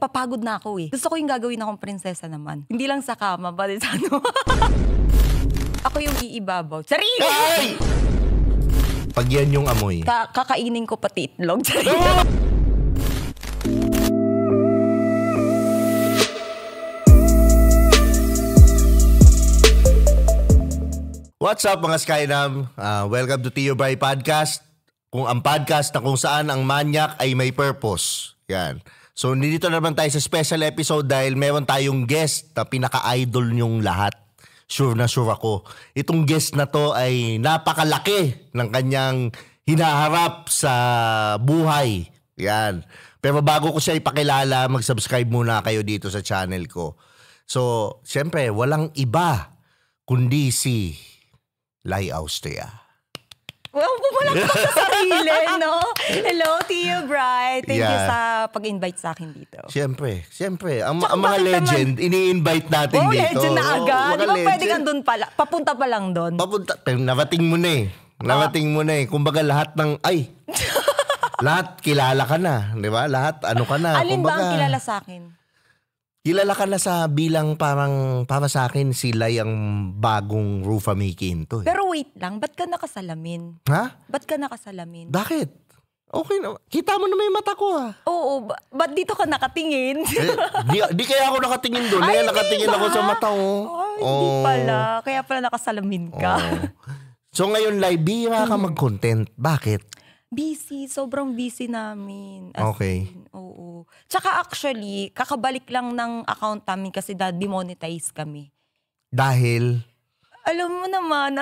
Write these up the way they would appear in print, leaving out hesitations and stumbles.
papagod na ako eh. Gusto ko yung gagawin akong prinsesa naman. Hindi lang sa kama, but sa ano. Ako yung iibabaw. Sarili! Ay! Pag yan yung amoy. Kakainin ko pati itlog. What's up mga Skynam? Welcome to Tio Bray Podcast. Kung ang podcast na kung saan ang manyak ay may purpose. Yan. So nandito naman tayo sa special episode dahil meron tayong guest na pinaka-idol nyong lahat. Sure na sure ako. Itong guest na to ay napakalaki ng kanyang hinaharap sa buhay. Yan. Pero bago ko siya ipakilala, mag-subscribe muna kayo dito sa channel ko. So, siyempre, walang iba kundi si Lai Austria. Well, pumalak ko sa sarili, no? Hello, Tio Bray. Thank you sa pag-invite sa akin dito. Siyempre. Ang mga legend, ini-invite natin dito. Legend na agad. Di ba pwede kang doon pala? Papunta pa lang doon. Pero narating mo na eh. Kumbaga lahat ng, lahat kilala ka na. Di ba? Lahat ano ka na. Alin ba ang kilala sa akin? Kilala ka na sa bilang parang para sa akin sila yung bagong Rufa May Quinto. Pero wait lang, ba't ka nakasalamin? Ha? Ba't ka nakasalamin? Bakit? Okay na. Kita mo na may mata ko Oo, ba't dito ka nakatingin? Di kaya ako nakatingin doon. Kaya nakatingin ako sa mata ko. Hindi pala. Kaya pala nakasalamin ka. So ngayon, Lai, bira ka mag-content. Bakit? Busy. Sobrang busy namin. Okay. Oo. Tsaka actually, kakabalik lang ng account namin kasi demonetize kami. Dahil? Alam mo naman,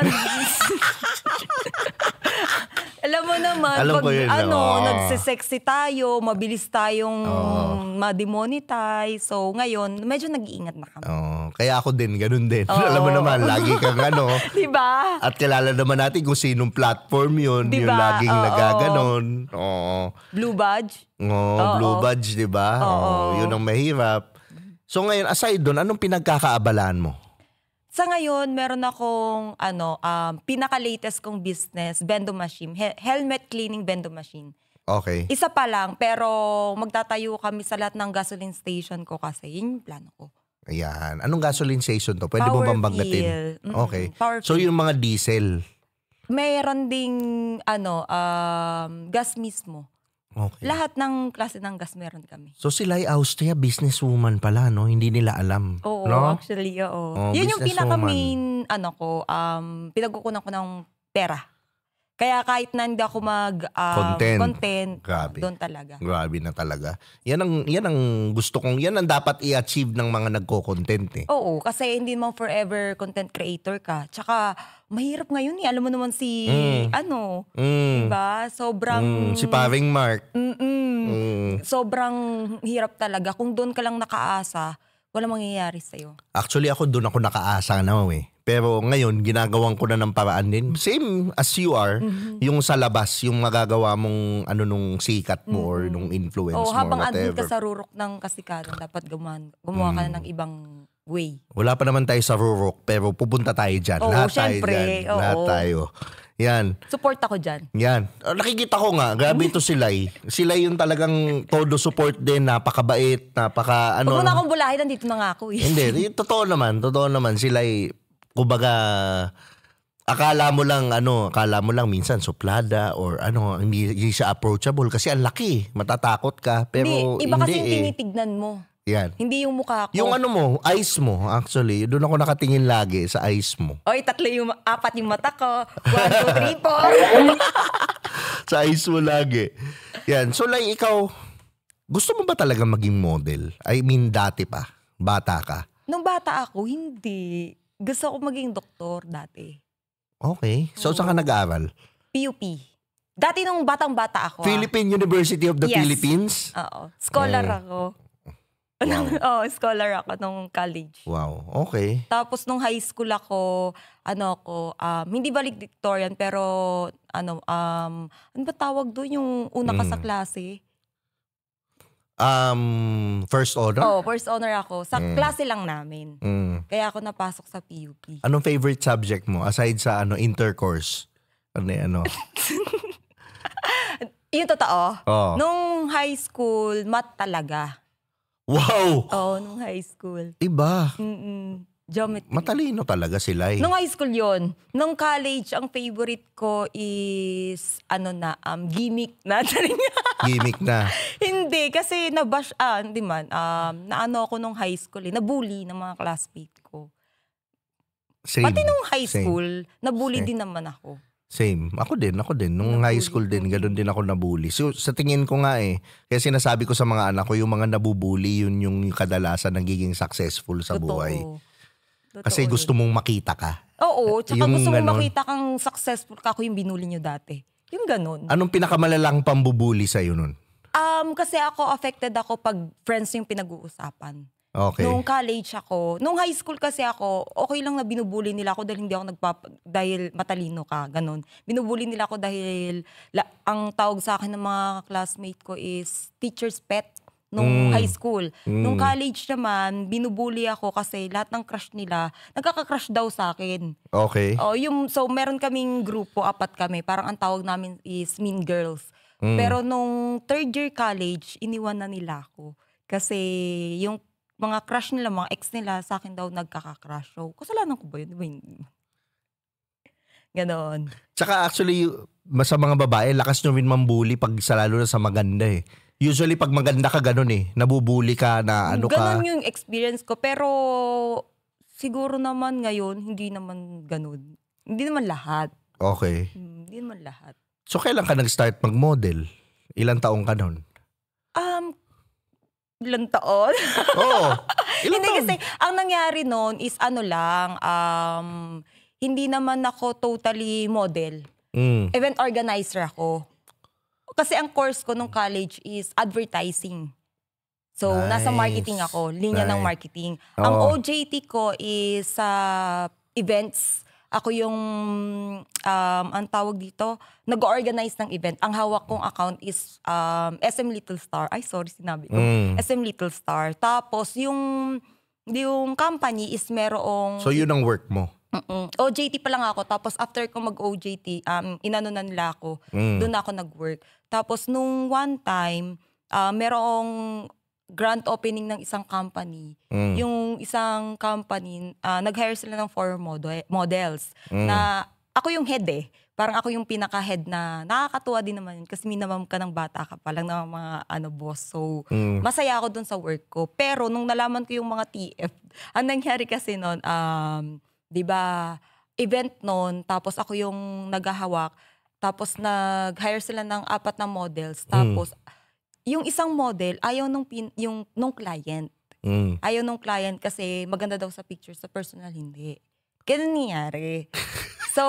Alam ko yun, nagsisexy tayo, mabilis tayong ma-demonetize. So ngayon, medyo nag-iingat na kami. Kaya ako din, ganun din. Alam mo naman, lagi kang Diba? At kilala naman natin kung sinong platform yun. Diba? Yung laging nagaganon. Blue Badge? Blue Badge, diba? Yun ang mahirap. So ngayon, aside doon, anong pinagkakaabalaan mo? Sa ngayon, meron akong pinaka-latest kong business, bendo machine, helmet cleaning bendo machine. Okay. Isa pa lang, pero magtatayo kami sa lahat ng gasoline station ko kasi yun yung plano ko. Ayan. Anong gasoline station to? Pwede mo bang banggatin? Okay. So yung mga diesel? Mayroon ding gas mismo. Okay. Lahat ng klase ng gas meron kami. So si Lai Austria, businesswoman pala, no? Hindi nila alam. Oo, no? actually, oo. Yun yung pinaka-main, pinagkukunan ko ng pera. Kaya kahit na hindi ako content, doon talaga. Grabe na talaga. Yan ang gusto kong, yan ang dapat i-achieve ng mga nagko-content eh. Oo, kasi hindi mo forever content creator ka. Tsaka, mahirap ngayon eh. Alam mo naman si, diba? Sobrang... Si Paring Mark. Sobrang hirap talaga. Kung doon ka lang nakaasa, walang mangyayari sa'yo. Actually, doon ako nakaasa na eh. Pero ngayon, ginagawan ko na ng paraan din. Same as you are, yung sa labas, yung magagawa mong nung sikat mo or nung influence mo. Habang andun ka sa rurok ng kasikatan, dapat gumawa ka na ng ibang way. Wala pa naman tayo sa rurok, pero pupunta tayo dyan. Lahat syempre, tayo dyan. Lahat tayo. Yan. Support ako dyan. Yan. Nakikita ko nga, grabe ito si Lai. Si Lai yung talagang todo support din, napakabait, Huwag mo na akong bulahin, nandito na nga ako eh. Hindi, totoo naman. Si Lai, kumbaga, akala mo lang minsan suplada or hindi siya approachable kasi ang laki, matatakot ka. Pero iba kasi yung tinitignan mo. Yan. Hindi yung mukha ko. Yung eyes mo, actually, doon ako nakatingin lagi sa eyes mo. Oy, 4 yung mata ko. 1, 2, 3, 4. Sa eyes mo lagi. Yan. So like, ikaw, gusto mo ba talaga maging model? I mean, dati pa. Bata ka. Nung bata ako, hindi. Gusto ko maging doktor dati. Okay. So, saan ka nag-aaral? PUP. Dati nung batang-bata ako. Philippine University of the Philippines? Oo. Scholar ako. Wow. Scholar ako nung college. Wow. Okay. Tapos nung high school ako, hindi valedictorian, pero ano ba tawag doon yung una ka sa klase? First honor? First honor ako. Sa klase lang namin. Kaya ako napasok sa PUP. Anong favorite subject mo aside sa intercourse? Yung totoo. Nung high school, math talaga. Wow! Oo, nung high school. Iba. Geometry. Matalino talaga sila eh. Nung high school yon. Nung college, ang favorite ko is, gimmick na. Gimmick na. Hindi, kasi nabash, hindi man, naano ako nung high school eh, nabully ng mga classmate ko. Same. Pati nung high school, nabully din naman ako. Same. Ako din. Nung high school din, ganoon din ako nabully. So, sa tingin ko nga kaya sinasabi ko sa mga anak ko, yung mga nabubully, yun yung kadalasan nagiging successful sa buhay. Totoo Kasi gusto mong makita ka. Oo, tsaka yung gusto mong ganon, makita kang successful ka, ako yung binuli nyo dati. Yung ganon. Anong pinakamalalang pambubully sa'yo nun? Kasi ako, affected ako pag friends yung pinag-uusapan. Okay. Nung college ako, nung high school kasi ako, okay lang na binubuli nila ako dahil hindi ako dahil matalino ka, ganun. Binubuli nila ako dahil ang tawag sa akin ng mga classmate ko is teacher's pet nung high school. Nung college naman, binubuli ako kasi lahat ng crush nila, nagkaka-crush daw sa akin. Okay. So meron kaming grupo, 4 kami, parang ang tawag namin is Mean Girls. Pero nung 3rd year college, iniwan na nila ako. Kasi yung mga crush nila, mga ex nila, sa akin daw nagkaka-crush. So, kasalanan ko ba yun? Di ba yun? Ganon. Tsaka actually, sa mga babae, lakas nyo rin mambuli pag lalo na sa maganda eh. Usually pag maganda ka ganun eh, nabubuli ka na ano ganon ka. Yung experience ko. Pero siguro naman ngayon, hindi naman ganun. Hindi naman lahat. Okay. Hindi naman lahat. So kailan ka nag-start mag-model? Ilang taong ka nun? Ilang taon? Oo. Hindi kasi, ang nangyari noon is hindi naman ako totally model. Event organizer ako. Kasi ang course ko nung college is advertising. So, nasa marketing ako. Linya ng marketing. Ang OJT ko is events. Ako yung, ang tawag dito, nag-organize ng event. Ang hawak kong account is SM Little Star. Ay, sorry, sinabi ko. SM Little Star. Tapos, yung company is merong... So, yun ang work mo? OJT pa lang ako. Tapos, after ko mag-OJT, inano na nila ako. Doon ako nag-work. Tapos, nung one time, merong grand opening ng isang company. Yung isang company, nag-hire sila ng 4 models. Na ako yung head eh. Parang ako yung pinaka-head na nakakatuwa din naman yun. Kasi minamam ka ng bata ka pa lang ng mga boss. So, masaya ako dun sa work ko. Pero nung nalaman ko yung mga TF, ang nangyari kasi nun, di ba, event nun, tapos ako yung naghahawak. Tapos nag-hire sila ng 4 na models. Tapos, yung isang model, ayaw nung client. Ayaw nung client kasi maganda daw sa picture, sa personal hindi. Ganun nangyari. So,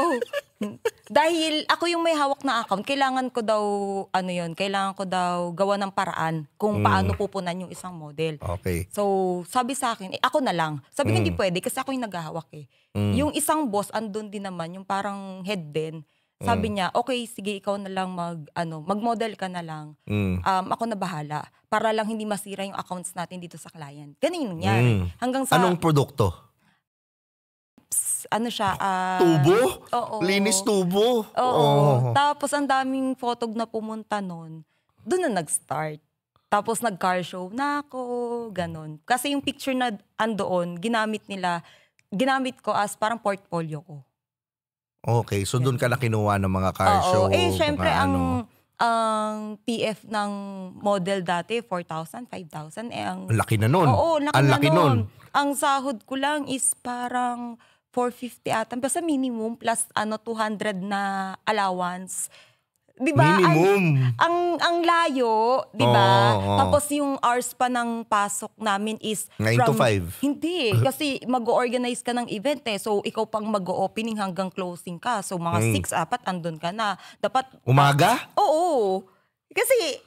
dahil ako yung may hawak na account, kailangan ko daw gawa ng paraan kung paano pupunan yung isang model. Okay. So, sabi sa akin, ako na lang. Sabi ko, hindi pwede kasi ako yung naghahawak eh. Yung isang boss, andun din naman, yung parang head din. Sabi niya, okay, sige, ikaw na lang mag-model ka na lang. Ako na bahala. Para lang hindi masira yung accounts natin dito sa client. Ganun yung nangyari. Hanggang sa... Anong produkto? Ano siya? Tubo? Oo. Linis tubo? Oo. Tapos ang daming photog na pumunta nun. Doon na nag-start. Tapos nag-car show na ako, ganun. Kasi yung picture na andoon, ginamit ko as parang portfolio ko. Okay, so doon ka na kinuha ng mga car show. Syempre ang PF ng model dati, 4,000, 5,000. Ang laki na nun. Oo, laki na nun. Ang sahod ko lang is parang 450 ata. Basta minimum plus 200 na allowance. Diba? Minimum. Ang layo, diba? Tapos yung hours pa ng pasok namin is 9 to 5. Hindi, kasi mag-organize ka ng event eh. So, ikaw pang mag-opening hanggang closing ka. So, mga 6, 4, andun ka na. Dapat... Umaga? Oo. Kasi,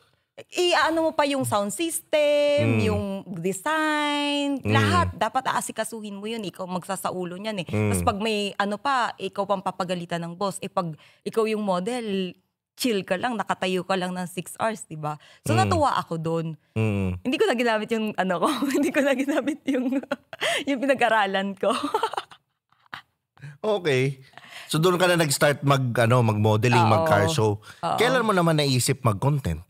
mo pa yung sound system, yung design, lahat. Dapat aasikasuhin mo yun. Ikaw magsasaulo niyan eh. Tapos pag may ikaw pang papagalitan ng boss. Pag ikaw yung model... chill ka lang, nakatayo ka lang ng 6 hours, diba? So, natuwa ako doon. Hindi ko na ginamit yung hindi ko na ginamit yung pinag-aralan ko. Okay. So, doon ka na nag-start mag-modeling, mag-car show. Kailan mo naman naisip mag-content?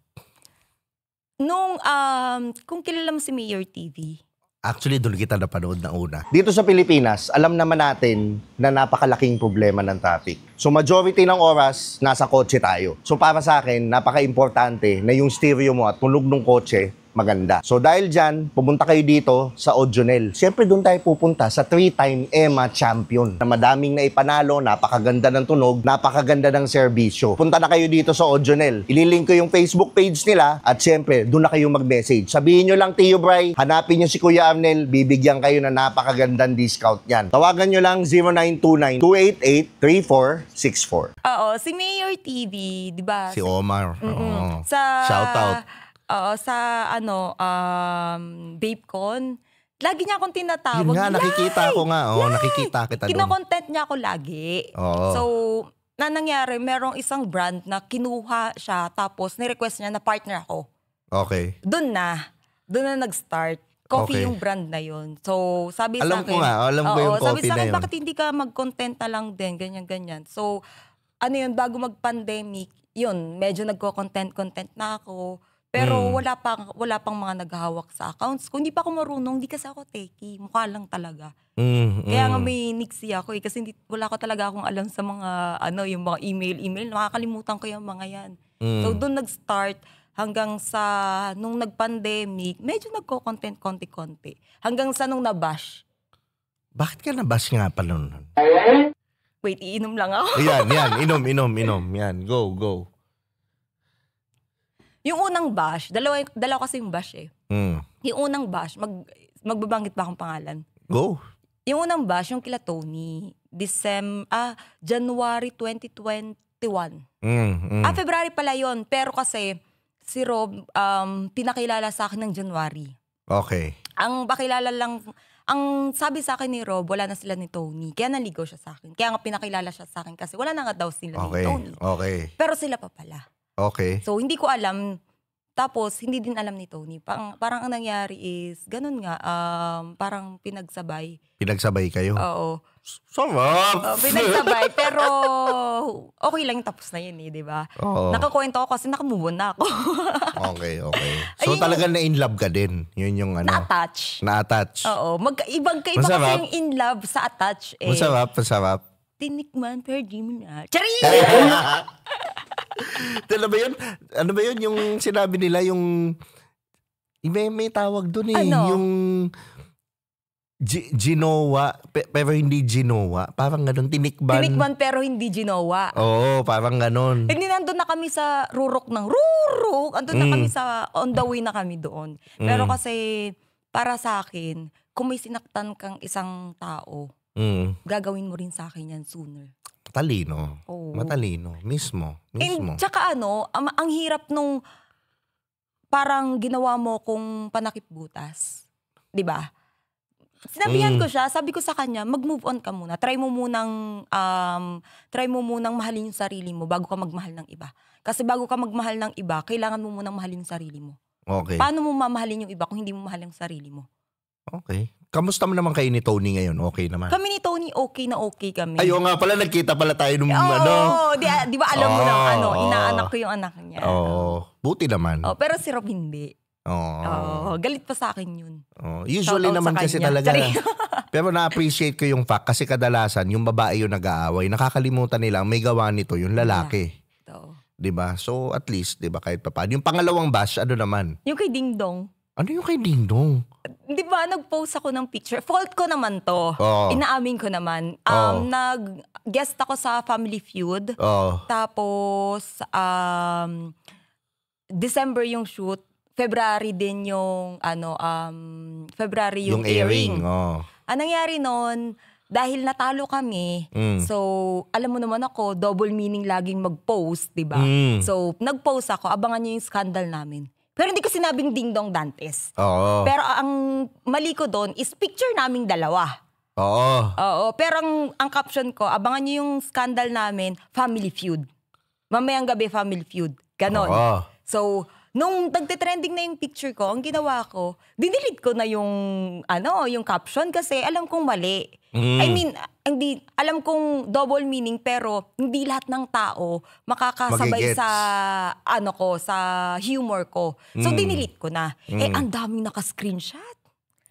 Kung kilala mo si Mayor TV. Actually, doon kita napanood na una. Dito sa Pilipinas, alam naman natin na napakalaking problema ng traffic. So majority ng oras, nasa kotse tayo. So para sa akin, napaka-importante na yung stereo mo at tunog ng kotse, maganda. So dahil dyan, pumunta kayo dito sa Audionel. Siyempre doon tayo pupunta sa 3-time EMA champion na madaming naipanalo, napakaganda ng tunog, napakaganda ng serbisyo. Punta na kayo dito sa Audionel. Ililink ko yung Facebook page nila at siyempre doon na kayo mag-message. Sabihin nyo lang, Tio Bray, hanapin nyo si Kuya Arnel, bibigyan kayo na napakagandang discount yan. Tawagan nyo lang 0929-288-3464. Oo, si Mayor TV, di ba? Si Omar. Shout out. Sa VapeCon, lagi niya akong tinatawag. Yun nga, nakikita ko nga. Nakikita kita doon. Kinokontent niya ako lagi. Oo. So, nangyari, merong isang brand na kinuha siya, tapos nirequest niya na partner ako. Okay. Doon na nag-start. Coffee Okay. yung brand na yun. So, sabi Alam sa akin. ko nga, alam ko yung sabi coffee sa na akin, yun. bakit hindi ka mag-content na lang din, ganyan-ganyan. So, bago mag-pandemic, yun, medyo nagko-content na ako. Pero wala pang mga naghahawak sa accounts. Kung hindi pa ako marunong, hindi kasi ako techie. Mukha lang talaga. Kaya nga may nixie ako kasi wala ko talaga akong alam sa mga, yung mga email. Nakakalimutan ko yung mga yan. So, doon nag-start hanggang sa, nung nag-pandemic, medyo nagko-content konti-konti. Hanggang sa nung nabash. Bakit ka nabash nga pa nun? Wait, iinom lang ako. Yan. Inom. Yan, go. Yung unang bash, dalawa kasi yung bash eh. Yung unang bash, magbabanggit pa akong pangalan. Go. Yung unang bash, yung kila Tony, January 2021. February pala yon. Pero kasi, si Rob, pinakilala sa akin ng January. Okay. Ang sabi sa akin ni Rob, wala na sila ni Tony. Kaya naligaw siya sa akin. Kaya nga pinakilala siya sa akin kasi wala na nga daw sila ni Tony. Okay. Pero sila pa pala. Okay. So, hindi ko alam. Tapos, hindi din alam ni Tony. Parang ang nangyari is, ganun nga, parang pinagsabay. Pinagsabay kayo? Oo. Sarap! Pinagsabay, pero okay lang yung tapos na yun di ba? Oo. Nakakwento ako kasi nakamove on na ako. Okay. So, Ayun, talagang na-in love ka din? Yun yung Na-attach. Na-attach? Oo. Iba kasi yung in love sa attach eh. Masarap. Tinikman per di mo na. Charing! Ano ba yun yung sinabi nila yung may tawag dun eh. Ano? Yung Ginowa pero hindi Ginowa. Parang ganun, tinikban. Tinikman pero hindi ginawa. Oo, parang ganun. Hindi, nandun na kami sa rurok ng rurok. Andun na kami on the way na kami doon. Pero kasi para sa akin, kung may sinaktan kang isang tao, gagawin mo rin sa akin yan sooner. Matalino. Oo. Matalino. Mismo. And tsaka ang hirap nung parang ginawa mo kung panakip butas. 'Di ba? Sinabihan ko siya, sabi ko sa kanya, mag-move on ka muna. Try mo munang mahalin yung sarili mo bago ka magmahal ng iba. Kasi bago ka magmahal ng iba, kailangan mo munang mahalin yung sarili mo. Okay. Paano mo mamahalin yung iba kung hindi mo mahal yung sarili mo? Okay. Kamusta mo naman kayo ni Tony ngayon? Okay naman? Kami ni Tony, okay na okay kami. Ayun nga pala, nagkita pala tayo nung Di ba alam mo na inaanak ko yung anak niya. Oo. Buti naman. Pero si Rob hindi. Galit pa sa akin yun. Usually Shout out naman sa kasi kanya. talaga. Pero na-appreciate ko yung fact kasi kadalasan yung babae yung nag-aaway. Nakakalimutan nila may gawa nito yung lalaki. Ito. 'Di ba? So at least 'di ba kahit papaano. Yung pangalawang bash ano naman? Yung kay Ding Dong. Ano yung kay Ding Dong? Di ba, nag-post ako ng picture. Fault ko naman to. Inaamin ko naman. Nag-guest ako sa Family Feud. Tapos, December yung shoot. February din yung, February yung airing. Ang nangyari nun, dahil natalo kami, so, alam mo naman ako, double meaning laging mag-post, di ba? So, nag-post ako, abangan niyo yung scandal namin. Pero hindi ko sinabing Ding Dong Dantes. Pero ang mali ko doon is picture naming dalawa. Pero ang caption ko, abangan niyo yung scandal namin, Family Feud. Mamayang gabi, Family Feud. Ganon. So, Nung nagte-trending na yung picture ko, ang ginawa ko, dinelete ko na yung caption kasi alam kong mali. I mean, hindi, alam kong double meaning pero hindi lahat ng tao makakasabay Magigets. sa humor ko. So, dinelete ko na. Ang daming naka-screenshot.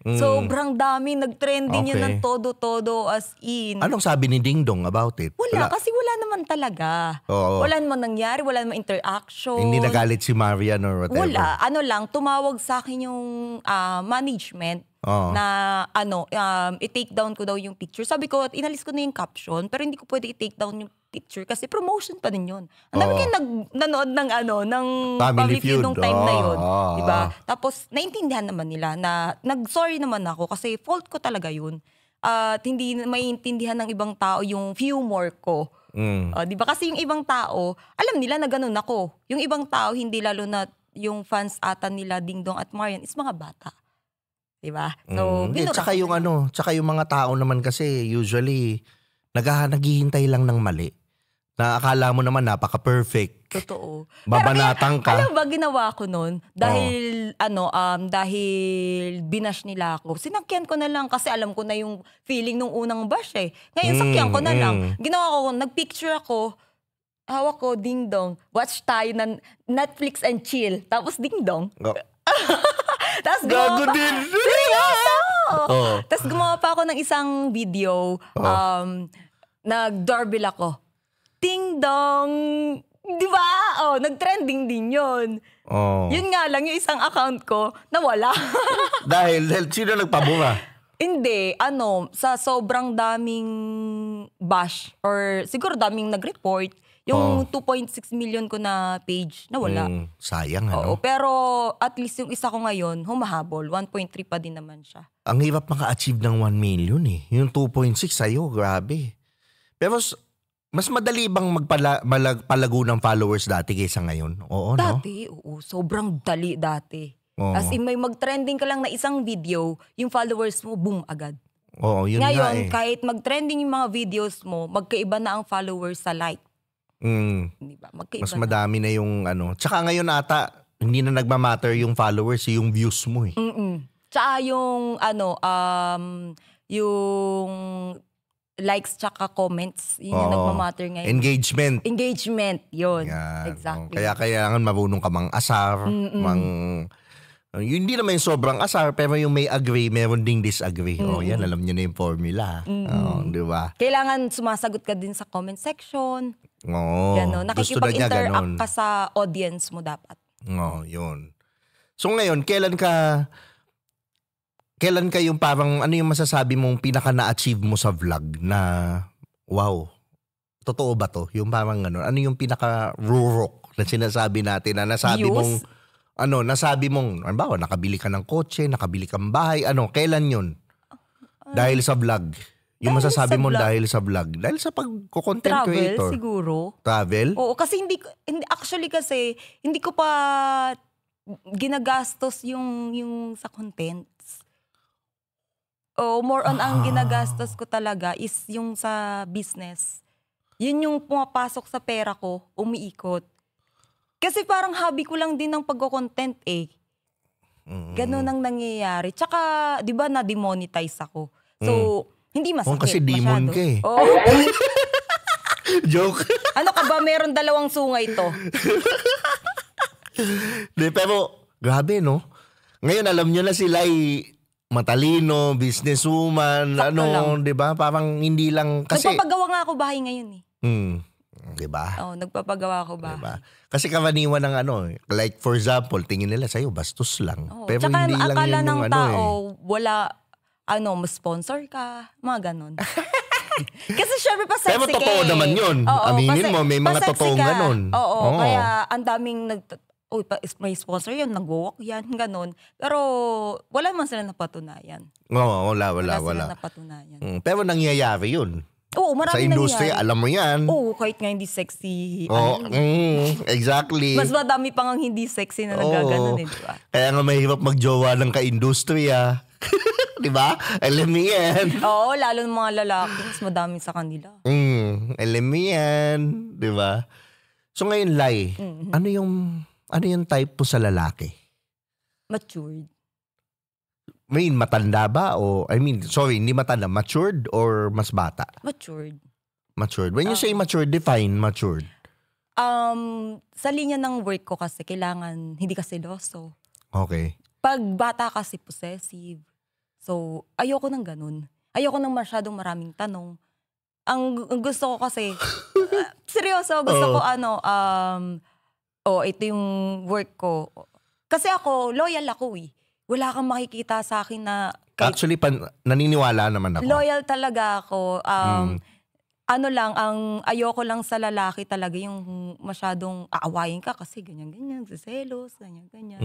Sobrang dami, nag-trending yun ng Okay. todo-todo as in. Anong sabi ni Ding Dong about it? Wala, kasi wala naman talaga. Oo. Wala naman nangyari, wala naman interaction. Hindi nagalit si Marian or whatever. Wala. Ano lang, tumawag sa akin yung management Oo. na i-take down ko daw yung picture. Sabi ko, inalis ko na yung caption, pero hindi ko pwede i-take down yung picture kasi promotion pa din yun. Ang dami Oo. kayo nanood ng Family Family Feud Feud. nung time na yun. Oo. Diba? Tapos, naintindihan naman nila na nag-sorry naman ako kasi fault ko talaga yun. At hindi maiintindihan ng ibang tao yung humor ko. Di ba? Kasi yung ibang tao, alam nila na ganun ako. Yung ibang tao, hindi lalo na yung fans ata nila Ding Dong at Marian is mga bata. Di ba? So, Hindi, binura tsaka ko yung na. tsaka yung mga tao naman kasi usually naghihintay lang ng mali. Na akala mo naman napaka-perfect. Totoo. Babanatang ka. Alam ba ginawa ko nun? Dahil, dahil binash nila ako. Sinakyan ko na lang kasi alam ko na yung feeling nung unang bash eh. Ngayon, sakyan ko na lang. Ginawa ko, nagpicture ako, hawak ko, Ding Dong, watch tayo ng Netflix and chill. Tapos Ding Dong. Tapos gumawa Gago pa. din. Seryoso! Oo. Tapos gumawa pa ako ng isang video. Nag-doorbell ako. Ding Dong! Di ba? Nag-trending din yun. Oh. Yun nga lang, yung isang account ko, nawala. Dahil sino nagpabura? Hindi, sa sobrang daming bash or siguro daming nag-report, yung 2.6 million ko na page, nawala. Sayang Oo, pero at least yung isa ko ngayon, humahabol. 1.3 pa din naman siya. Ang hirap maka-achieve ng 1 million eh. Yung 2.6 sa'yo, grabe. Pero mas madali bang magpalago ng followers dati kaysa ngayon? Oo, no? Dati, oo. Sobrang dali dati. Oo. As in, may mag-trending ka lang na isang video, yung followers mo, boom, agad. Oo, yun nga Ngayon, eh. kahit mag-trending yung mga videos mo, magkaiba na ang followers sa like. Di ba? Magkaiba Mas na. madami na yung Tsaka ngayon ata, hindi na nagmamatter yung followers, yung views mo eh. Tsaka yung, yung likes tsaka comments, yun yung Oo. nagmamatter ngayon. Engagement. Engagement, yun. Yan. Exactly. Kaya kailangan marunong ka mang asar, yun hindi naman yung sobrang asar, pero yung may agree, meron ding disagree. Yan, alam nyo na yung formula. Di ba? Kailangan sumasagot ka din sa comment section. Oo. Gano'n. Gusto na niya Nakikipag-interact ganon. ka sa audience mo dapat. Oo, yun. So ngayon, kailan ka yung parang, ano yung masasabi mong pinaka na-achieve mo sa vlog na, wow, totoo ba to? Yung parang ano yung pinaka rurok na sinasabi natin na nasabi Views? mong, nasabi mong, halimbawa, nakabili ka ng kotse, nakabili kang bahay, kailan yun? Dahil sa vlog. Yung Dahil masasabi sa mo vlog. dahil sa vlog. Dahil sa pag-content Travel, creator. siguro. Travel? Oo, kasi actually kasi, hindi ko pa ginagastos yung sa contents. More on ang ginagastos ko talaga is yung sa business. Yun yung pumapasok sa pera ko, umiikot. Kasi parang hobby ko lang din ng pagko-content eh. Ganun ang nangyayari. Tsaka, di ba na-demonetize ako? So, hindi masakit kasi demon masyado. ka eh. Oo. Joke. Ano ka ba? Meron 2 sungay to. Pero, grabe no? Ngayon alam nyo na sila ay matalino, businesswoman, Sakto lang. di ba? Parang hindi lang kasi... Nagpapagawa nga ako bahay ngayon eh. Di ba? Nagpapagawa ako bahay. Diba? Kasi karaniwan ng like for example, tingin nila sa'yo, bastos lang. Oo. Pero Tsaka hindi lang akala yun ng yung tao, wala, ma-sponsor ka, mga ganon. Kasi syempre pa sexy Pero ka totoo eh. naman yun. Oo, Aminin kasi mo, may mga pa-sexy totoong ka. ganon. Oo, kaya ang daming may sponsor yun, nag-walk yan, ganon. Pero wala man sila napatunayan. Oo, wala. Sila napatunayan. Pero nangyayari yun. Oo, marami Sa industriya, nangyayari. alam mo yan. Oo, kahit nga hindi sexy. Oo, exactly. Mas madami pang ang hindi sexy na nagaganon eh, di ba? Kaya nga mahirap magjowa ng ka-industriya. Di ba? Alam mo yan. Oo, lalo ng mga lalaki, mas madami sa kanila. Alam mo yan. Di ba? So ngayon, Lai, ano yung ano yung type po sa lalaki? Matured. Matanda ba o hindi matanda, matured or mas bata? Matured. Matured. When you say matured, define matured. Sa linya ng work ko kasi kailangan hindi ka seloso. Okay. Pag bata kasi possessive. So, ayoko ng ganun. Ayoko ng masyadong maraming tanong. Ang gusto ko kasi, seryoso, gusto ko ito yung work ko. Kasi ako, loyal ako eh. Wala kang makikita sa akin na... Actually, naniniwala naman ako. Loyal talaga ako. Ang ayoko lang sa lalaki talaga yung masyadong aawayin ka kasi ganyan-ganyan, selos, ganyan-ganyan.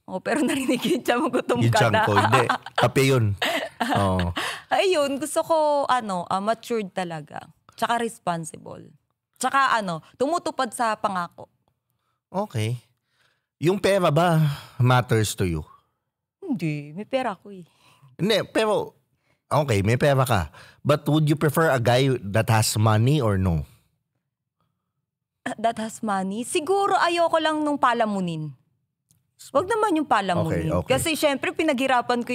Pero narinig yun siya, magutom ka na. Ko, hindi. Kape yun. Ayun, gusto ko, matured talaga. Tsaka responsible. Tsaka tumutupad sa pangako. Okay. Yung pera ba matters to you? Hindi, may pera ko eh. Hindi, pero, okay, may pera ka. But would you prefer a guy that has money or no? That has money? Siguro ayoko lang nung palamunin. Wag naman yung palamunin. Okay. Kasi syempre pinaghirapan ko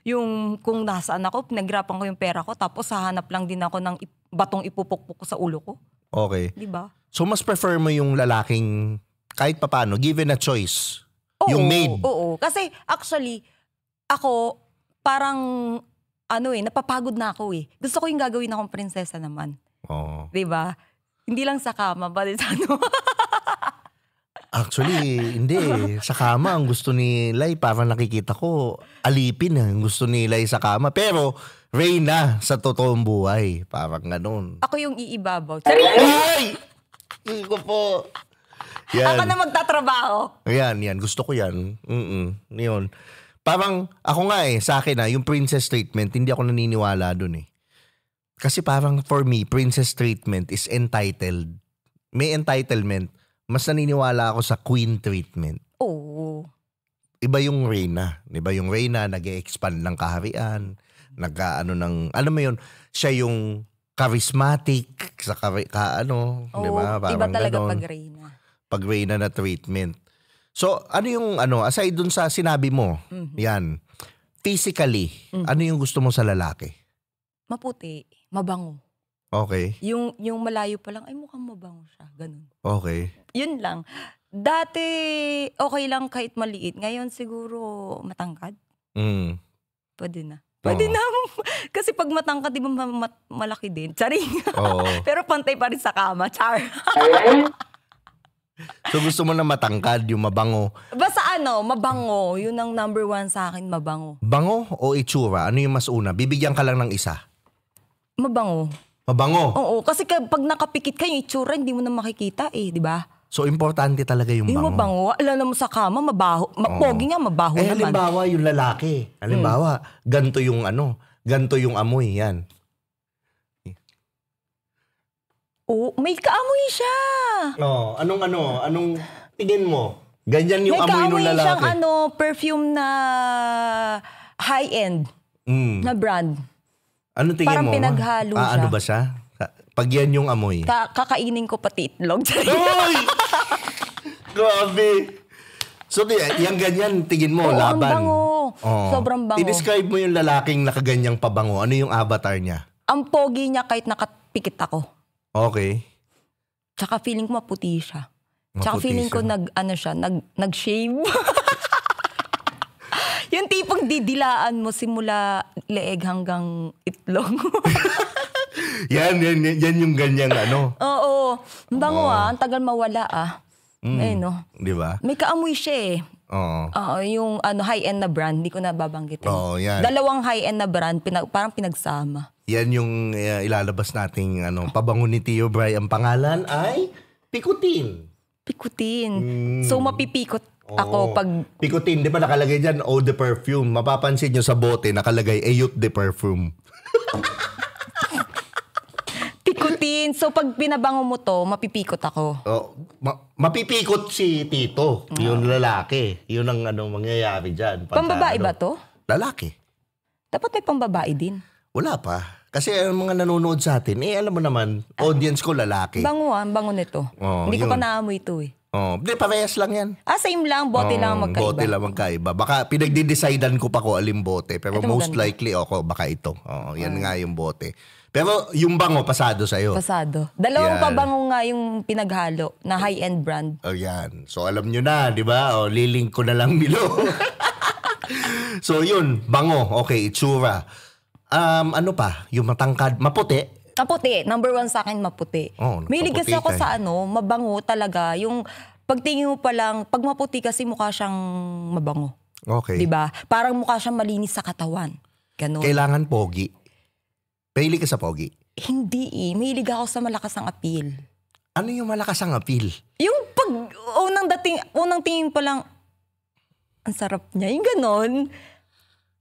yung kung nasaan ako, pinaghirapan ko yung pera ko, tapos hahanap lang din ako ng batong ipupukpuk ko sa ulo ko. Okay. Diba? So mas prefer mo yung lalaking kahit papano, given a choice? Yung maid. Oo. Kasi actually, ako, parang, napapagod na ako eh. Gusto ko yung gagawin akong prinsesa naman. Oo. Diba? Hindi lang sa kama, pati sa Actually, hindi. Sa kama, ang gusto ni Lai, parang nakikita ko, alipin ang gusto ni Lai sa kama. Pero, Reyna sa totoong buhay. Parang ganun. Ako yung iibabaw. Ay! Hindi ko po. Yan. Ako na magtatrabaho. Yan. Gusto ko yan. Yun. Parang, ako nga sa akin yung princess treatment, hindi ako naniniwala dun eh. Kasi parang for me, princess treatment is entitled. May entitlement. Mas naniniwala ako sa queen treatment. Oo. Iba yung Reyna. Iba yung Reyna, nag-e-expand ng kaharian. Alam mo yun, siya yung charismatic sa di ba? Parang iba talaga ganon. pag Reyna. Pag Reyna na treatment. So, ano yung aside dun sa sinabi mo, yan, physically, ano yung gusto mo sa lalaki? Maputi, mabango. Okay. Yung malayo pa lang, ay mukhang mabango siya. Ganun. Okay. Yun lang. Dati, okay lang kahit maliit. Ngayon siguro matangkad. Pwede na. Pwede na. Kasi pag matangkad, di ba malaki din? Charing. Pero pantay pa rin sa kama. Char. So gusto mo na matangkad, yung mabango. Basta mabango. Yun ang number 1 sa akin, mabango. Bango o itsura? Ano yung mas una? Bibigyan ka lang ng isa. Mabango. Mabango? Oo, kasi pag nakapikit ka, yung itsura, hindi mo na makikita di ba? So importante talaga yung bango. Yung mabango, alam mo sa kama, mabaho. Pogi nga, mabaho naman. Halimbawa yung lalaki. Halimbawa, ganito yung ganito yung amoy, yan. May kaamoy siya. Anong tingin mo? Ganyan yung amoy ng lalaki. May kaamoy siyang perfume na high-end na brand. Ano tingin parang mo? Parang pinaghalo siya. Ano ba siya? Pag yan yung amoy. Kakainin ko pati itlog. Ay! Grabe. So, yung ganyan, tingin mo, laban. Ang bango. Sobrang bango. I-describe mo yung lalaking nakaganyang pabango. Ano yung avatar niya? Ang pogi niya kahit nakapikit ako. Okay. Tsaka feeling ko maputi siya. Tsaka feeling ko nag-shave. Yung tipong didilaan mo simula leeg hanggang itlog. yan yung ganyang Oo. Ang bango ang tagal mawala Di ba? May kaamoy siya Oo. Yung high-end na brand, hindi ko nababanggitin. Oo, yan. 2 high-end na brand, parang pinagsama. Yan yung ilalabas nating pabango ni Tio Bry. Ang pangalan ay Pikutin. Pikutin. So mapipikot ako pag... Pikutin, di ba nakalagay dyan, Eau de Perfume. Mapapansin nyo sa bote, nakalagay Eau de Perfume. Pikutin. So pag pinabango mo to, mapipikot ako. Mapipikot si Tito, yung lalaki. Yun ang mangyayari dyan. Pambabae ba to? Lalaki. Dapat may pambabae din. Wala pa. Kasi ang mga nanonood sa atin, alam mo naman, audience ko lalaki. Bango ang bango nito. Hindi ko pa naamoy ito Oh, di parehas lang yan. Same lang, bote lang ang magkaiba. Bote lang magkaiba. Baka pinagdi-decidean ko pa ko alin bote. Pero Ito most maganda. likely ako, baka ito. Yan nga yung bote. Pero yung bango, pasado sa'yo. Pasado. Dalawang Yan. pabango nga yung pinaghalo na high-end brand. Yan. So alam nyo na, di ba? Lilink ko na lang below. So yun, bango. Okay, itsura. Ano pa? Yung matangkad, maputi. Maputi. Number 1 sa akin, maputi. Mahilig kasi ako sa mabango talaga. Yung pagtingin mo pa lang, pag maputi kasi mukha siyang mabango. Okay. Diba? Parang mukha siyang malinis sa katawan. Ganun. Kailangan pogi. Mahilig ka sa pogi? Hindi Mahilig ako sa malakas ang appeal. Ano yung malakas ang appeal? Yung pag unang tingin pa lang, ang sarap niya. Yung ganon.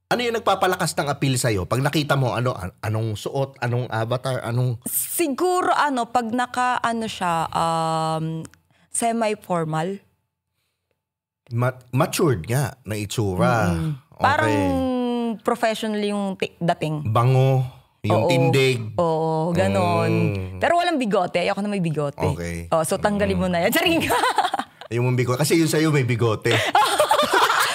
Ano yung nagpapalakas ng appeal sa'yo? Pag nakita mo, anong suot, anong avatar, anong... Siguro pag siya, semi-formal. Matured nga na itsura. Okay. Parang professional yung dating. Bango, yung tindig. Oo, ganon. Pero walang bigote. Ayoko na may bigote. Okay. So tanggalin mo na yan. Charing ka. Yung mong bigote. Kasi yung sa'yo may bigote.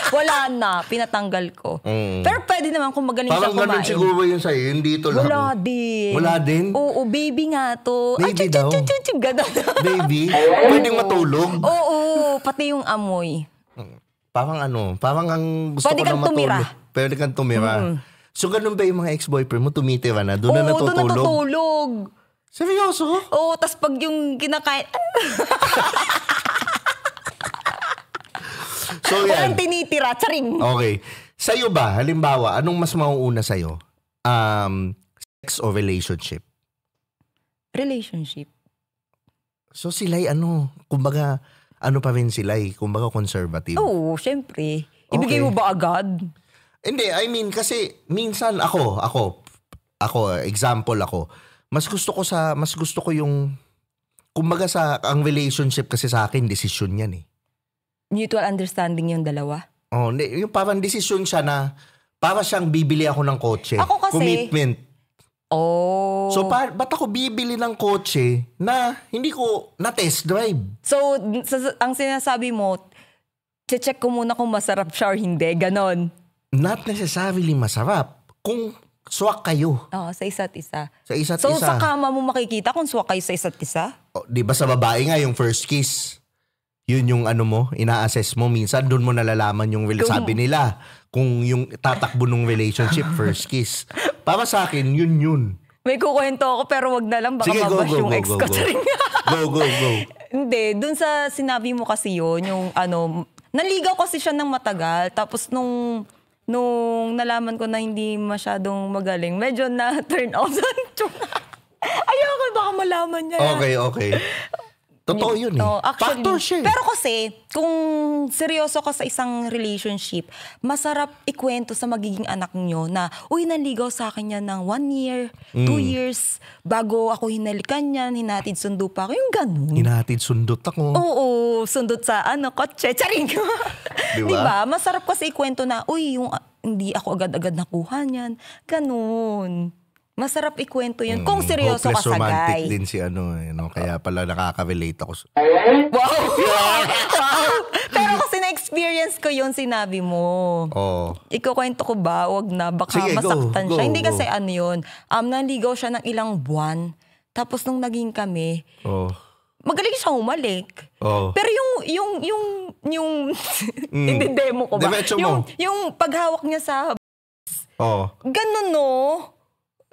Wala na. Pinatanggal ko. Pero pwede naman kung magaling siya Parang kumain. ganun siguro yung sa'yo. Yung dito lang. Wala din. Wala din? Oo, baby nga to. Baby daw? Ganon. Baby? Pwedeng matulog? Oo, pati yung amoy. Parang parang ang gusto Pwede ko na kang matulog. tumira. Pwede kang tumira. So ganun ba yung mga ex-boyfriend mo? Tumitira na? Doon na Oo, doon natutulog? natutulog. Seryoso? Oo, tas pag yung kinakain, So yan. walang tinitira. Charing. Okay. Sa'yo ba, halimbawa, anong mas mauuna sa'yo? Sex o relationship? Relationship. So sila'y kumbaga, pa rin sila'y, kumbaga conservative. Oo, syempre. Ibigay Okay. mo ba agad? Hindi, I mean, kasi minsan ako, example ako, mas gusto ko yung, kumbaga ang relationship kasi sa akin, desisyon yan eh. Mutual understanding yung dalawa. Yung parang desisyon siya na, para siyang bibili ako ng kotse. Ako kasi- Commitment. Oh. So, ba't ako bibili ng kotse na hindi ko na-test drive? So, ang sinasabi mo, check ko muna kung masarap siya or hindi. Ganon. Not necessarily masarap. Kung swak kayo Oo, sa isa't isa. sa isa't So, isa. sa kama mo makikita kung swak kayo sa isa't isa? Di ba sa babae nga yung first kiss? Yun yung ina-assess mo. Minsan doon mo nalalaman yung sabi nila. Kung yung tatakbo ng relationship, first kiss. Para sa akin, yun. May kukwento ako pero wag na lang. Baka Sige, go, mabash go, yung go, ex go, ko. go. Charing. Go. Hindi, dun sa sinabi mo kasi yun, yung naligaw kasi siya ng matagal. Tapos nung nalaman ko na hindi masyadong magaling, medyo na-turn off. Ayoko, baka malaman niya. Okay. Totoo yun eh. Actually, Factor siya eh. pero kasi, kung seryoso ka sa isang relationship, masarap ikwento sa magiging anak nyo na, uy, naligaw sa akin yan ng 1 year, 2 years, bago ako hinalikan yan, hinatid sundo pa ako. Yung ganun. Hinatid sundot ako. Oo, sundot sa kotse. Charing. Diba? Diba? Masarap kasi ikwento na, uy, yung hindi ako agad-agad nakuha niyan. Ganun. Masarap ikwento yun. Kung seryoso ka Hopeless sa romantic guy. din si kaya pala nakaka-relate ako. Wow! Pero kasi na-experience ko yun, sinabi mo. Oo. Ikukwento ko ba? Wag na. Baka Sige, masaktan go, siya. Hindi go. kasi yun. Naligaw siya ng ilang buwan. Tapos nung naging kami, Oo. magaling siyang umalik. Oo. Pero yung i-demo ko ba? Diretso mo. Yung paghawak niya sa Oo. ganun no.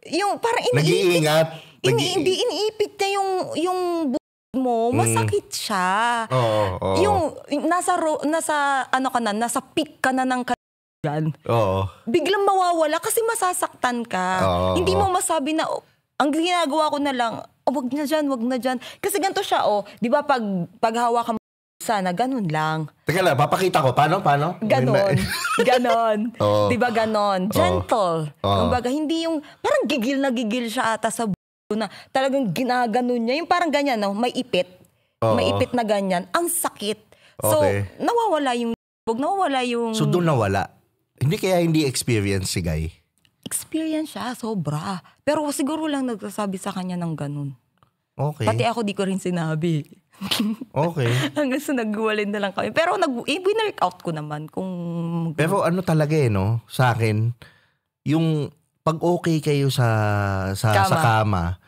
Yung parang Nag-iingat. hindi iniipit niya yung mo, masakit siya. Oo. Yung nasa nasa peak ka na ng yan. Oo. Biglang mawawala kasi masasaktan ka. Oo. Hindi mo masabi na ang ginagawa ko na lang, wag na dyan. Kasi ganito siya, 'di ba pag hawak ka sana, ganun lang. Teka lang, papakita ko. Paano? Ganon. Oo. Diba ganon? Gentle. Oo. Kumbaga, hindi yung, parang gigil na gigil siya ata sa na talagang ginaganon niya. Yung parang ganyan, no? May ipit. Oo. May ipit na ganyan. Ang sakit. So, Okay. nawawala yung So doon nawala. Hindi experience si Guy. experience siya, sobra. Pero siguro lang nagsasabi sa kanya ng ganun. Okay. Pati ako di ko rin sinabi. Okay. Hanggang sa nagwalin na lang kami. Pero winwork out ko naman kung... Pero ano talaga no? Sa akin, yung pag okay kayo sa kama,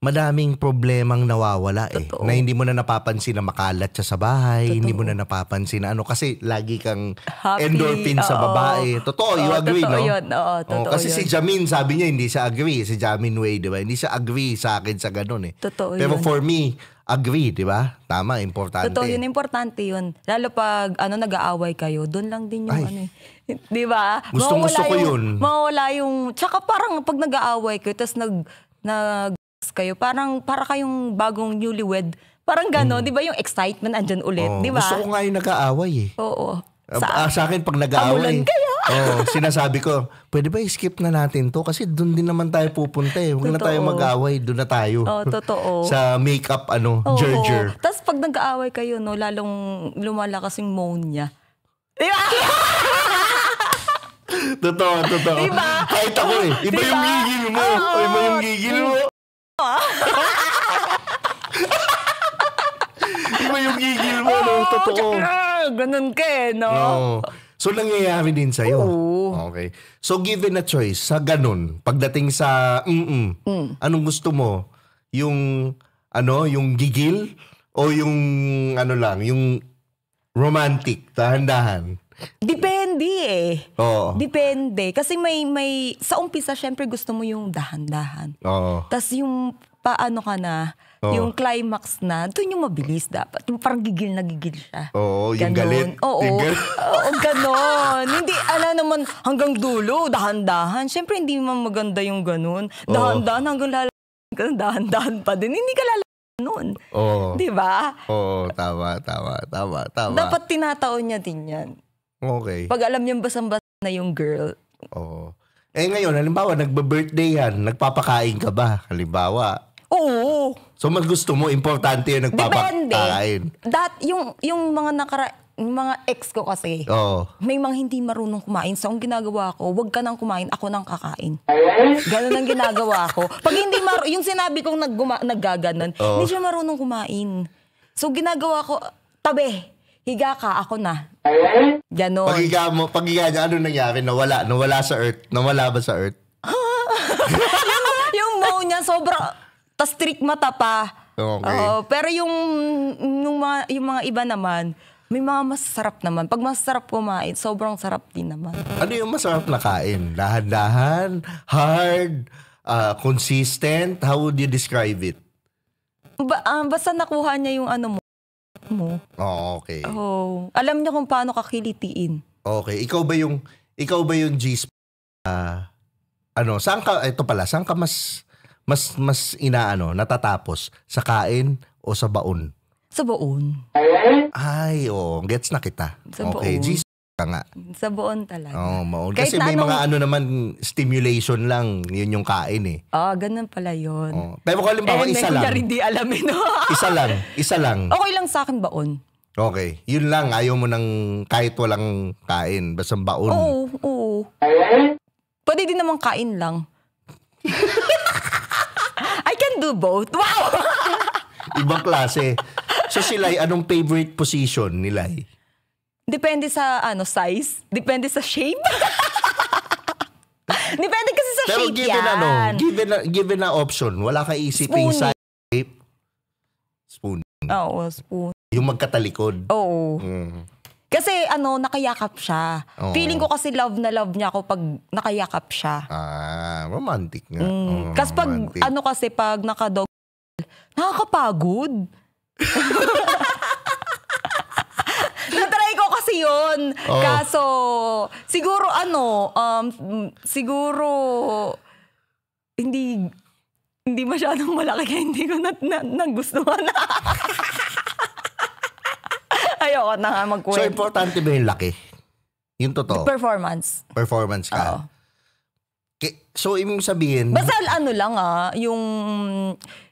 madaming problemang nawawala Totoo. Na hindi mo na napapansin na makalat siya sa bahay, Totoo. hindi mo na napapansin na kasi lagi kang Happy. endorphin sa Oo. babae. Totoo, you agree, totoo no? Yun. Oo, totoo kasi yun. si Jamin, sabi niya, hindi siya agree. Si Jamin Way, di ba? Hindi siya agree sa akin sa ganun Totoo Pero yun. for me, agree, di ba? Tama, importante. Totoo yun, importante yun. Lalo pag nag-aaway kayo, doon lang din yung di ba? Gustong-gusto ko yun. Mawala yung, tsaka parang pag nag-aaway kayo, tapos kayo, para kayong bagong newlywed. Parang gano'n, di ba yung excitement andyan ulit, di ba? Gusto ko nga yung nag-aaway Oo. Sa akin, pag nag-aaway, Hamulan kayo. sinasabi ko, pwede ba i-skip na natin to? Kasi doon din naman tayo pupunta Huwag na tayo Totoo. mag-aaway, doon na tayo. Oo, totoo. Sa makeup, Oo. gerger. Tapos pag nag-aaway kayo, lalong lumalakas yung moan niya. Di ba? Totoo. Diba? Kahit ako Iba Diba? yung gigil mo. Oo. Iba yung gigil mo. Iba yung gigil mo, no? Totoo. Ganun ka no? No. So, nangyayari din sa'yo. Oo. Okay. So, given a choice, sa ganun, pagdating sa anong gusto mo? Yung gigil? O yung, yung romantic, dahan-dahan? Depende Oo. Depende. Kasi may sa umpisa, syempre gusto mo yung dahan-dahan. Oo. Tapos yung paano ka na, Oo. yung climax na, doon yung mabilis dapat. Yung parang gigil na gigil siya. Oo, yung Ganon. galit. Oo, Yung galit. oo, ganon. Hindi, naman hanggang dulo, dahan-dahan. Syempre hindi man maganda yung ganon. Dahan-dahan hanggang dahan-dahan pa din. Hindi ka nun. Oo. Di ba? Oo, tama. Dapat tinataon niya din yan. Okay. Pag alam niyang basang-basa na yung girl. Oo. Ngayon, halimbawa, nagbe-birthday yan, nagpapakain ka ba? Halimbawa. Oo. So, mas gusto mo, importante yung Depende. nagpapakain. Yung mga ex ko kasi, Oo. may mga hindi marunong kumain. So, ang ginagawa ko, wag ka nang kumain, ako nang kakain. Ganun ang ginagawa ko. Pag hindi yung sinabi kong naggaganon, hindi siya marunong kumain. So, ginagawa ko, tabi, higa ka, ako na. Ganon. Pag higa niya, ano nangyari? Nawala sa earth. Nawala ba sa earth? Yung moan niya, sobra, tas trick mata pa. Okay. Pero yung mga iba naman, may mga masarap naman. Pag masarap kumain, sobrang sarap din naman. Ano yung masarap na kain? Dahan-dahan? Hard? Consistent? How would you describe it? Basta nakuha niya yung mo. Oh, okay. Alam niya kung paano kakilitiin. Okay. Ikaw ba yung G-spot? Saan ka mas natatapos? Sa kain o sa baon? Sa baon. Ay, gets na kita. Sa Okay, baon. G-spot ka nga. Sa baon talaga. Baon. Kahit Kasi may na mga naman, stimulation lang, yun yung kain Ganun pala yun. Pero kung halimbawa, isa lang. Kunyari di alamin. Isa lang. Okay lang sa akin baon. Okay. Yun lang. Ayaw mo ng kahit walang kain. Basta baon. Oo. Pwede din naman kain lang. I can do both. Wow! Ibang klase. So sila, anong favorite position nila? Depende sa size. Depende sa shape. Depende kasi sa Pero shape yan. given na option, wala ka isiping Spoon. size, shape, spoon. Oo, spoon. Yung magkatalikod. Oo. Kasi nakayakap siya. Oo. Feeling ko kasi love na love niya ako pag nakayakap siya. Romantic nga. Kasi pag romantic. kasi pag nakadog, nakakapagod. Natry ko kasi yun. Kaso, siguro hindi masyadong malaki kaya hindi ko nagustuhan. Ayoko na nga So, magkwento. importante ba yung laki? Yung totoo? Performance. Performance ka? Oo. So, ibig sabihin... Basta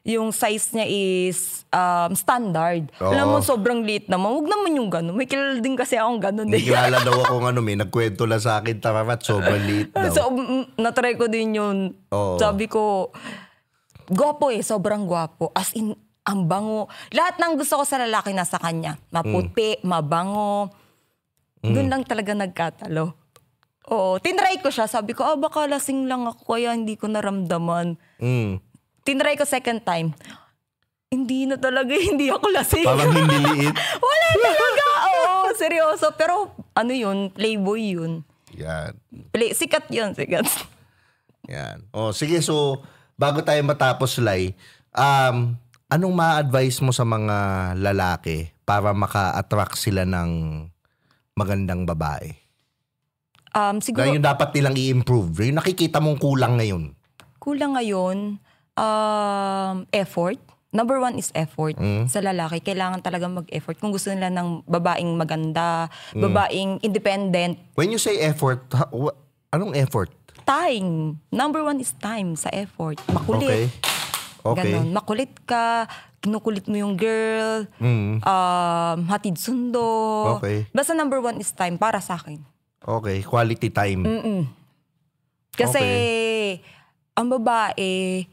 yung size niya is standard. Oo. Alam mo, sobrang liit naman. Huwag naman yung gano'n. May kilala din kasi akong gano'n. May kilala daw ako may nagkwento lang sa akin, tararat, sobrang liit daw. So, natry ko din yun. Oo. Sabi ko, gwapo sobrang gwapo. As in, ang bango. Lahat ng gusto ko sa lalaki nasa kanya. Maputi, mabango. Doon lang talaga nagkatalo. Oo, tinry ko siya. Sabi ko, baka lasing lang ako kaya hindi ko naramdaman. Tinry ko second time. Hindi na talaga, hindi ako lasing. Parang hindi liit. Wala talaga. Oo, seryoso. Pero ano yun, playboy yun. Yan. Sikat yun, sikat. Yan. Sige, so bago tayo matapos, Lai, anong ma-advise mo sa mga lalaki para maka-attract sila ng magandang babae? Siguro, Na yung dapat nilang i-improve. Yung nakikita mong kulang ngayon. kulang ngayon, effort. Number one is effort. Sa lalaki, kailangan talaga mag-effort. Kung gusto nila ng babaeng maganda, babaeng independent. When you say effort, anong effort? Time. Number one is time sa effort. Makulit. Okay. Ganon. Makulit ka, kinukulit mo yung girl, hatid sundo. Okay. Basta number one is time para sa akin. Okay, quality time. Kasi ang babae,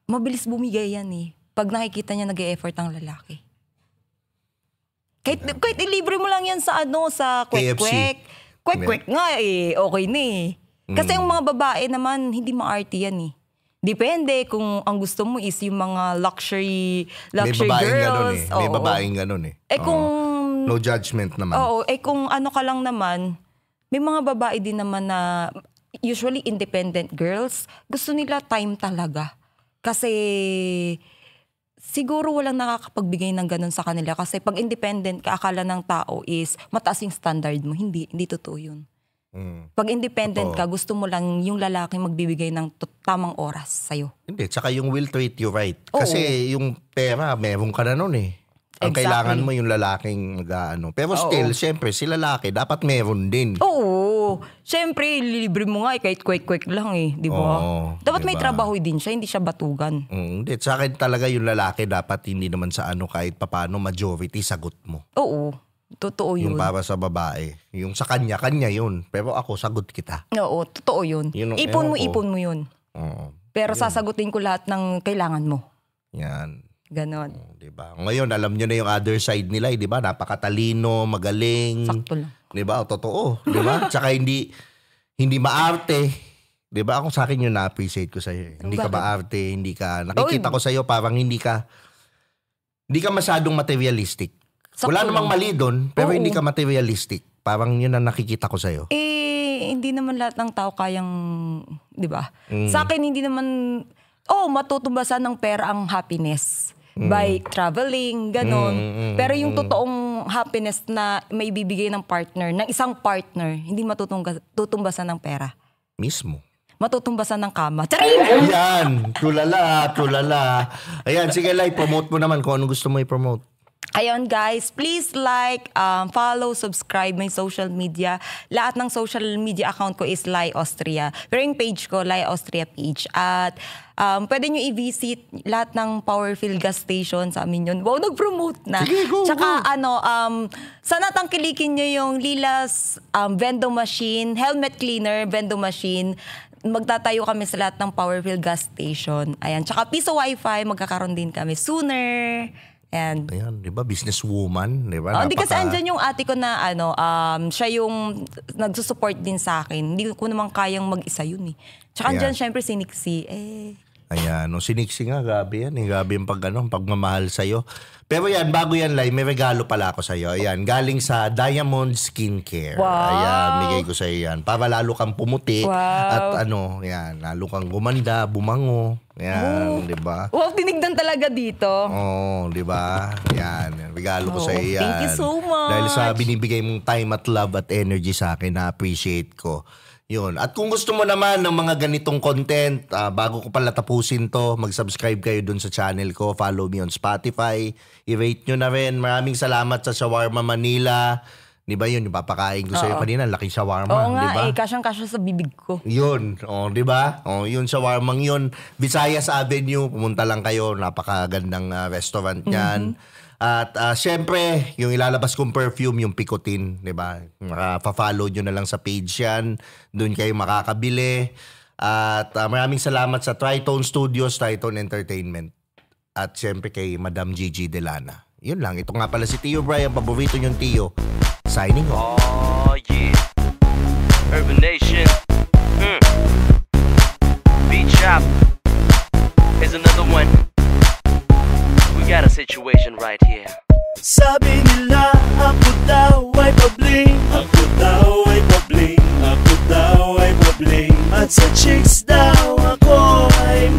mabilis bumigay yan eh. Pag nakikita niya nag-e-effort ang lalaki. Kahit ilibre mo lang yan sa sa kwek-kwek. Kwek-kwek nga eh, okay na eh. Kasi yung mga babae naman, hindi ma-arty yan eh. Depende kung ang gusto mo is yung mga luxury girls. May babaeng ganun eh. Kung... No judgment naman. Oo, kung ano ka lang naman, may mga babae din naman na usually independent girls, gusto nila time talaga. Kasi siguro walang nakakapagbigay ng ganun sa kanila. Kasi pag independent ka, akala ng tao is mataas yung standard mo. Hindi totoo yun. Pag independent ka, gusto mo lang yung lalaki magbibigay ng tamang oras sa'yo. Hindi, tsaka yung will treat you right. Kasi yung pera, meron ka na nun eh. Ang kailangan mo yung lalaking mag-ano. Pero still, syempre, si lalaki, dapat meron din. Oo. Syempre, lilibre mo nga kahit kwek-kwek lang eh. Di ba? Dapat may trabaho din siya, hindi siya batugan. Hindi. Sa akin talaga yung lalaki, dapat hindi naman sa kahit papano majority sagot mo. Oo. Totoo yun. Yung para sa babae. Yung sa kanya yun. Pero ako, sagot kita. Oo, totoo yun. Ipon mo yun. Pero sasagutin ko lahat ng kailangan mo. Yan. Ganon. Diba? Ngayon, alam nyo na yung other side nila, di ba? Napakatalino, magaling. Sakto lang. Di ba? Totoo. Di ba? Tsaka hindi maarte. Di ba? Ako sa akin yung na-appreciate ko sa'yo. Hindi ka maarte, hindi ka, nakikita ko sa'yo parang hindi ka masyadong materialistic. Sakto Wala namang lang. mali doon, pero hindi ka materialistic. Parang yun ang nakikita ko sa'yo. Hindi naman lahat ng tao kayang, di ba? Sa akin, hindi naman, matutumbasan ng pera ang happiness. By traveling, ganon. Pero yung totoong happiness na may bibigay ng partner, ng isang partner, hindi matutumbasan ng pera. Mismo. Matutumbasan ng kama. Charing! Yan! Tulala. Ayan, sige, Lai, promote mo naman kung anong gusto mo i-promote. Ayun guys, please like, follow, subscribe my social media. Lahat ng social media account ko is Lai Austria. Pero yung page ko, Lai Austria page. At pwede nyo i-visit lahat ng Powerfill gas station sa amin yun. Wow, nag-promote na. Sige, go. Tsaka sana tangkilikin nyo yung Lilas vending machine, helmet cleaner, vending machine. Magtatayo kami sa lahat ng Powerfill gas station. Ayan. Tsaka Piso Wi-Fi, magkakaroon din kami sooner. And, Ayan, di ba? Businesswoman, di ba? hindi kasi andyan yung ate ko na siya yung nagsusupport din sa akin. Hindi ko naman kayang mag-isa yun eh. Tsaka andyan syempre si Nixie. Ayan, si Nixie nga, grabe yan. Grabe yung pagmamahal sa'yo. Pero yan, bago yan, Lai, may regalo pala ako sa'yo. Ayan, galing sa Diamond Skincare. Wow. Ayan, bigay ko sa'yo yan. Para lalo kang pumuti. Wow. At yan, lalo kang gumanda, bumango. Ayan, di ba? Wow, tinignan talaga dito. Di ba? Yan, regalo ko sa'yo yan. Thank you so much. Dahil sa binibigay mong time at love at energy sa akin, na-appreciate ko. Yun. At kung gusto mo naman ng mga ganitong content, bago ko pala tapusin to, mag-subscribe kayo dun sa channel ko. Follow me on Spotify. I-rate nyo na rin. Maraming salamat sa Shawarma Manila. Di ba yun? Yung papakain ko sa'yo kanina. Laking shawarma. Oo nga, diba? kasyang-kasya sa bibig ko. Yun. Di ba? Yun, shawarmang yun. Visayas Avenue. Pumunta lang kayo. Napakagandang restaurant yan. At syempre, yung ilalabas kong perfume, yung Picotin, di ba? Maka-follow nyo na lang sa page yan. Doon kayo makakabili. At maraming salamat sa Tritone Studios, Tritone Entertainment. at siyempre kay Madam Gigi Delana. Yun lang. Ito nga pala si Tio Bry, ang paborito niyong Tio. Signing off. Oh yeah, Urban Nation. Beat Shop. Here's another one. We got a situation right here. Sabi nila ako daw ay pabling, ako daw ay pabling, ako daw ay pabling, at sa chicks daw ako ay